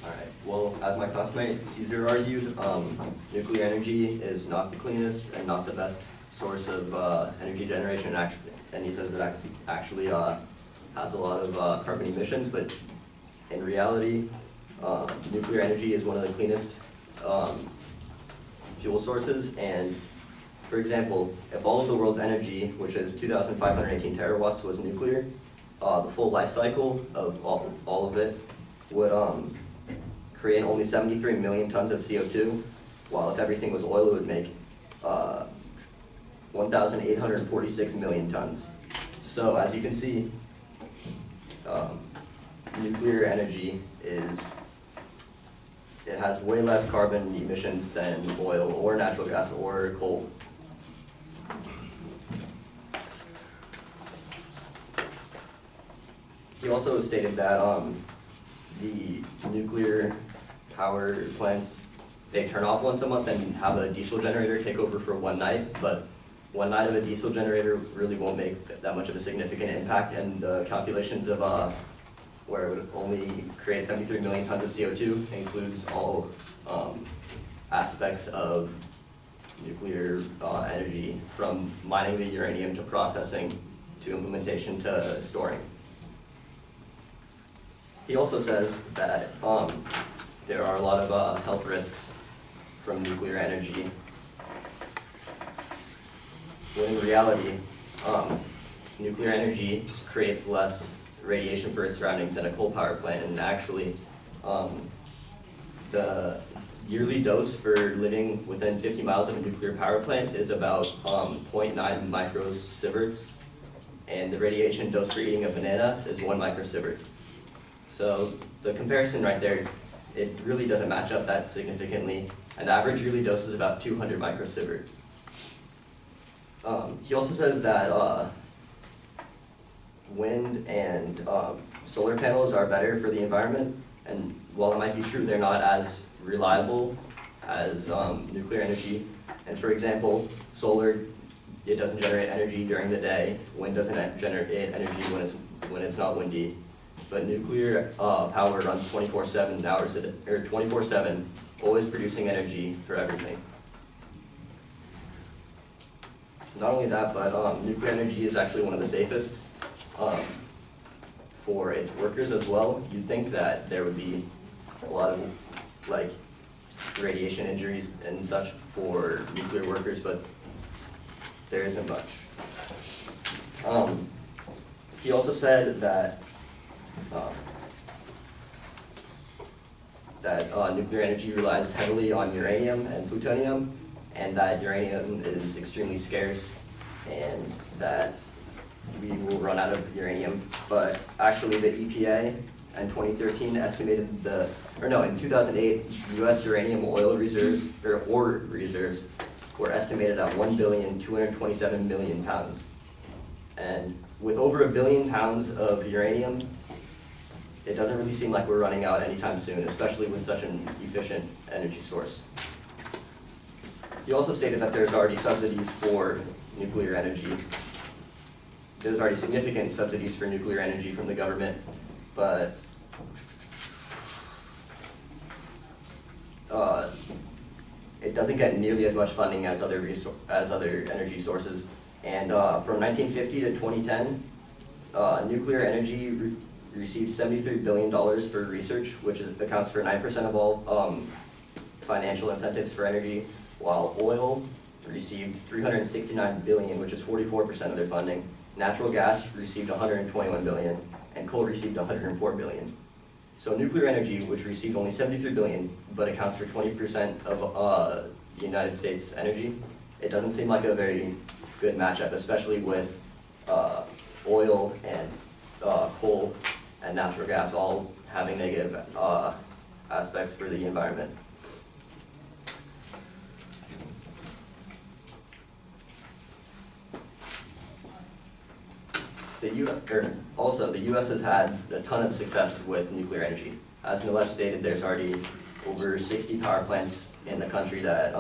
Alright, well, as my classmate Caesar argued, nuclear energy is not the cleanest and not the best source of energy generation, and he says it actually has a lot of carbon emissions, but in reality, nuclear energy is one of the cleanest fuel sources. And for example, if all of the world's energy, which is 2,518 terawatts, was nuclear, the full life cycle of all of it would create only 73 million tons of CO2, while if everything was oil, it would make 1,846 million tons. So as you can see, nuclear energy it has way less carbon emissions than oil or natural gas or coal. He also stated that the nuclear power plants, they turn off once a month and have a diesel generator take over for one night, but one night of a diesel generator really won't make that much of a significant impact, and the calculations of where it would only create 73 million tons of CO2 includes all aspects of nuclear energy, from mining the uranium to processing to implementation to storing. He also says that there are a lot of health risks from nuclear energy, when in reality, nuclear energy creates less radiation for its surroundings than a coal power plant, and actually, the yearly dose for living within 50 miles of a nuclear power plant is about 0.9 microsieverts, and the radiation dose for eating a banana is 1 microsievert. So the comparison right there, it really doesn't match up that significantly. An average yearly dose is about 200 microsieverts. He also says that wind and solar panels are better for the environment, and while it might be true, they're not as reliable as nuclear energy. And for example, solar, it doesn't generate energy during the day. Wind doesn't generate energy when it's not windy. But nuclear power runs 24/7 hours a day, or 24/7, always producing energy for everything. Not only that, but nuclear energy is actually one of the safest for its workers as well. You'd think that there would be a lot of radiation injuries and such for nuclear workers, but there isn't much. He also said that nuclear energy relies heavily on uranium and plutonium, and that uranium is extremely scarce, and that we will run out of uranium. But actually the EPA in 2013 estimated in 2008, US uranium oil reserves, or ore reserves, were estimated at 1,227,000,000 pounds. And with over 1 billion pounds of uranium, it doesn't really seem like we're running out anytime soon, especially with such an efficient energy source. He also stated that there's already subsidies for nuclear energy. There's already significant subsidies for nuclear energy from the government, but it doesn't get nearly as much funding as other energy sources. And from 1950 to 2010, nuclear energy received $73 billion for research, which accounts for 9% of all financial incentives for energy, while oil received $369 billion, which is 44% of their funding. Natural gas received $121 billion, and coal received $104 billion. So nuclear energy, which received only $73 billion, but accounts for 20% of the United States energy, it doesn't seem like a very good matchup, especially with oil and coal and natural gas all having negative aspects for the environment. Also, the U.S. has had a ton of success with nuclear energy. As Nilesh stated, there's already over 60 power plants in the country that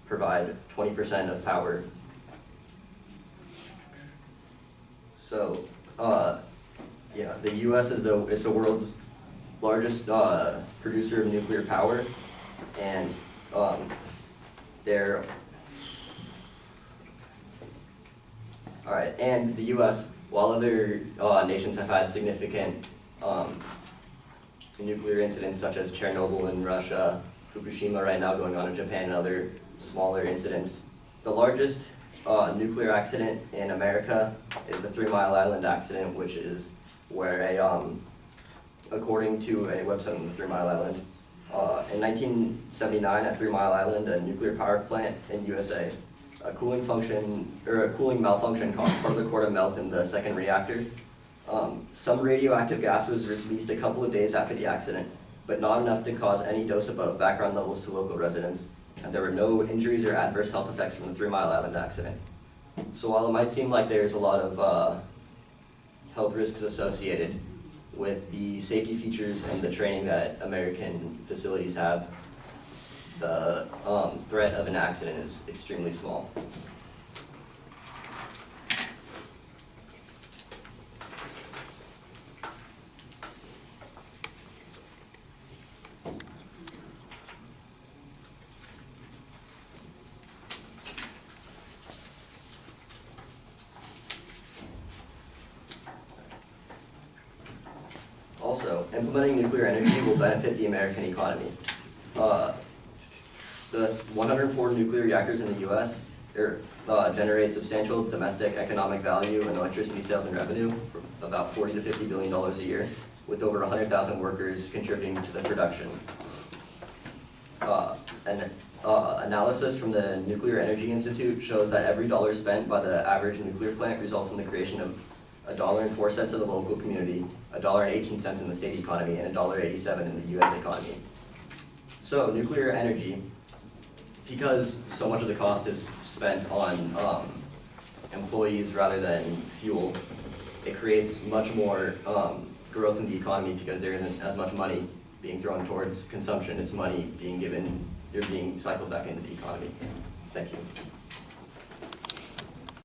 provide 20% of power. So, yeah, the U.S. it's the world's largest producer of nuclear power, and they're alright. And the U.S., while other nations have had significant nuclear incidents such as Chernobyl in Russia, Fukushima right now going on in Japan, and other smaller incidents, the largest nuclear accident in America is the 3 Mile Island accident, which is where according to a website on the 3 Mile Island, in 1979 at 3 Mile Island, a nuclear power plant in USA, a cooling malfunction caused part of the core to melt in the second reactor. Some radioactive gas was released a couple of days after the accident, but not enough to cause any dose above background levels to local residents, and there were no injuries or adverse health effects from the 3 Mile Island accident. So while it might seem like there's a lot of health risks associated with the safety features and the training that American facilities have, the threat of an accident is extremely small. Also, implementing nuclear energy will benefit the American economy. The 104 nuclear reactors in the U.S. Generate substantial domestic economic value in electricity sales and revenue, for about $40 to $50 billion a year, with over 100,000 workers contributing to the production. Analysis from the Nuclear Energy Institute shows that every dollar spent by the average nuclear plant results in the creation of $1.04 in the local community, $1.18 in the state economy, and $1.87 in the U.S. economy. So nuclear energy, because so much of the cost is spent on employees rather than fuel, it creates much more growth in the economy because there isn't as much money being thrown towards consumption. It's money being cycled back into the economy. Thank you.